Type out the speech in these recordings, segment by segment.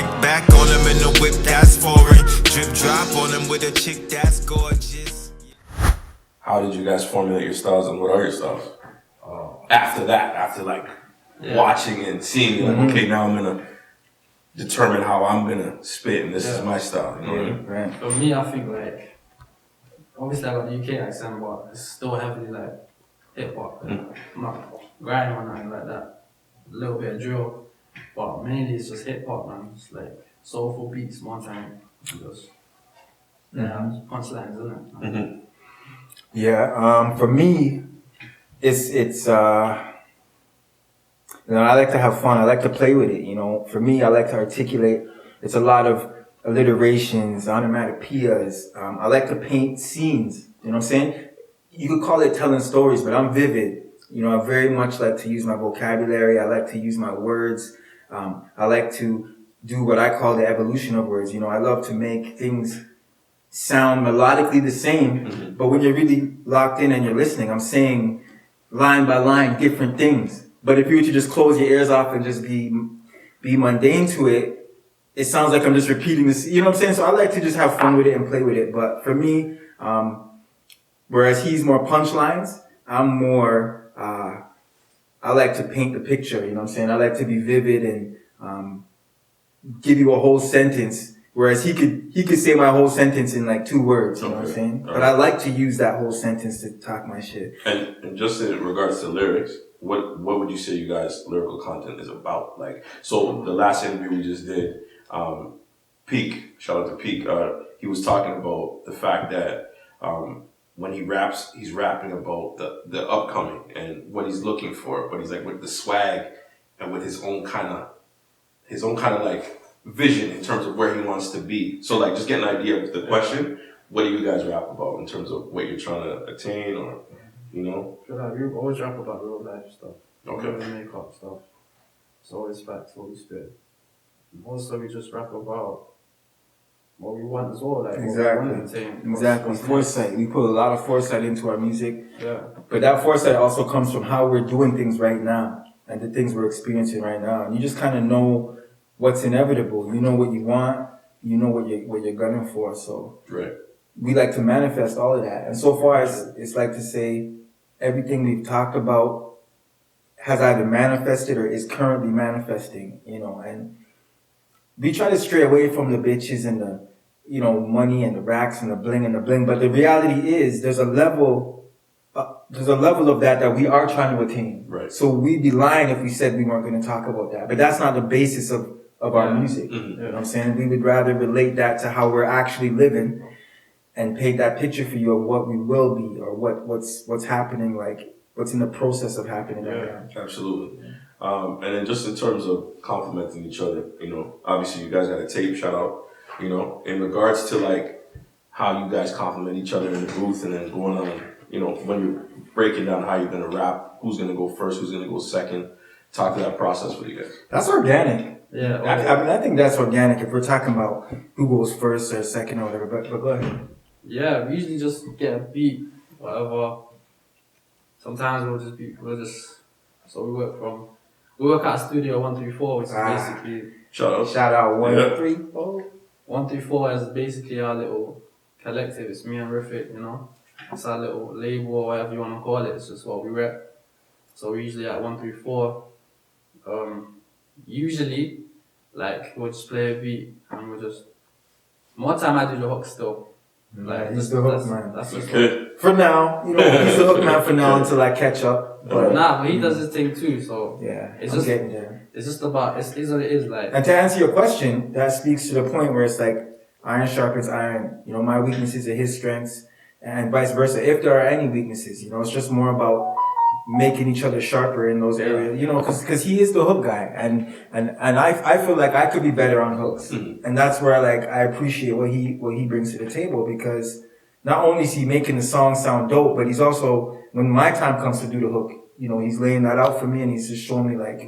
kick back on them in the whip that's foreign. Drip drop on them with a chick that's gorgeous. How did you guys formulate your styles, and what are your styles? After that, after like watching and seeing, like, okay, now I'm gonna determine how I'm gonna spit, and this is my style. You know what I mean? Right. For me, I think like obviously I got the UK accent, but it's still heavily like hip hop. Not grinding or nothing like that. A little bit of drill, but mainly it's just hip hop, man. It's like soulful beats more time. Just punchlines, isn't it? Yeah. For me, it's you know, I like to have fun. I like to play with it. You know, for me, I like to articulate. It's a lot of alliterations, onomatopoeias. I like to paint scenes. You know what I'm saying? You could call it telling stories, but I'm vivid. You know, I very much like to use my vocabulary. I like to use my words. I like to do what I call the evolution of words. You know, I love to make things sound melodically the same, but when you're really locked in and you're listening, I'm saying line by line different things. But if you were to just close your ears off and just be mundane to it, it sounds like I'm just repeating this. You know what I'm saying? So I like to just have fun with it and play with it. But for me, whereas he's more punchlines, I'm more, I like to paint the picture. You know what I'm saying? I like to be vivid and give you a whole sentence. Whereas he could say my whole sentence in like 2 words, you know what I'm saying? But I like to use that whole sentence to talk my shit. And just in regards to lyrics, what would you say you guys' lyrical content is about? Like, so the last interview we just did, Peak, shout out to Peak, he was talking about the fact that when he raps, he's rapping about the upcoming and what he's looking for, but he's like with the swag and with his own kind of like vision in terms of where he wants to be. So like just get an idea of the question. What do you guys rap about in terms of what you're trying to attain, or you know? I feel like we always rap about real life stuff. Okay. Never make up stuff. It's always facts, always spit. Also we just rap about what we want as well, like Exactly. Foresight. We put a lot of foresight into our music. Yeah. But that foresight also comes from how we're doing things right now and the things we're experiencing right now. And you just kind of know what's inevitable. You know what you want. You know what you're gunning for. So we like to manifest all of that. And so far, it's like to say everything we've talked about has either manifested or is currently manifesting. You know, and we try to stray away from the bitches and the, you know, money and the racks and the bling and the bling. But the reality is, there's a level of that we are trying to attain. Right. So we'd be lying if we said we weren't going to talk about that. But that's not the basis of our music. You know what I'm saying? We would rather relate that to how we're actually living and paint that picture for you of what we will be or what's happening, like what's in the process of happening right now. Absolutely. And then just in terms of complimenting each other, you know, obviously you guys got a tape, shout out, you know, in regards to like how you guys compliment each other in the booth and then going on, you know, when you're breaking down how you're going to rap, who's going to go first, who's going to go second, talk to that process with you guys. That's organic. Yeah. I mean, I think that's organic if we're talking about who goes first or second or whatever, but go ahead. Yeah, we usually just get a beat, whatever. Sometimes so we work at Studio 134, which is basically... Shout out 134. 134 is basically our little collective. It's me and Riffic, you know. It's our little label or whatever you want to call it. It's just what we rep. So we're usually at 134. Usually, like, we'll just play a beat and we'll just... More time I do the hook still. Like, he's the hook man. That's just for now, you know, he's the hook man for now until I catch up. But he does his thing too, so yeah, it's just getting there. It's just about it is what it is, like. And to answer your question, that speaks to the point where it's like iron sharpens iron. You know, my weaknesses are his strengths, and vice versa. If there are any weaknesses, you know, it's just more about making each other sharper in those areas, you know, because he is the hook guy, and I feel like I could be better on hooks, and that's where like I appreciate what he brings to the table, because not only is he making the song sound dope, but he's also, when my time comes to do the hook, you know, he's laying that out for me, and he's just showing me like,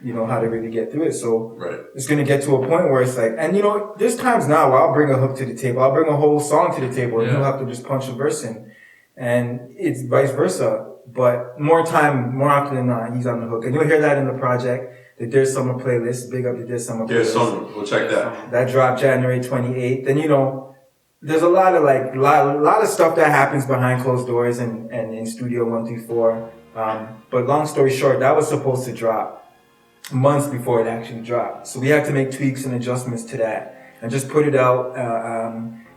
you know, how to really get through it. So it's gonna get to a point where it's like, and you know, there's times now where I'll bring a hook to the table, I'll bring a whole song to the table, and he'll have to just punch a verse in, and it's vice versa. But more often than not, he's on the hook. And you'll hear that in the project. the Dear Summer playlist. Big up the Dear Summer There's playlist. some. We'll check that. That dropped January 28th. And you know, there's a lot of lot of stuff that happens behind closed doors and in Studio 134. But long story short, that was supposed to drop months before it actually dropped. So we had to make tweaks and adjustments to that and just put it out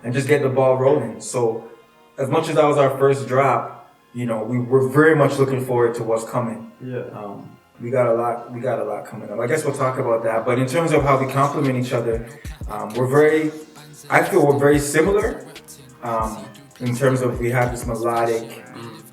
and just get the ball rolling. So as much as that was our first drop, you know, we were very much looking forward to what's coming. Yeah. We got a lot coming up. I guess we'll talk about that. But in terms of how we complement each other, I feel we're very similar. In terms of we have this melodic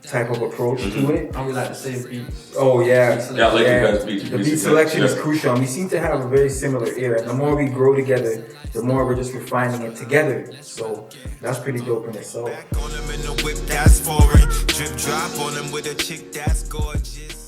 type of approach to it. And we like the same beats. Oh yeah. Yeah, I like you guys' beats. The beat selection is crucial, and we seem to have a very similar ear. And the more we grow together, the more we're just refining it together. So that's pretty dope in itself. Back on them in the whip that's foreign. Drip drop on them with a chick that's gorgeous.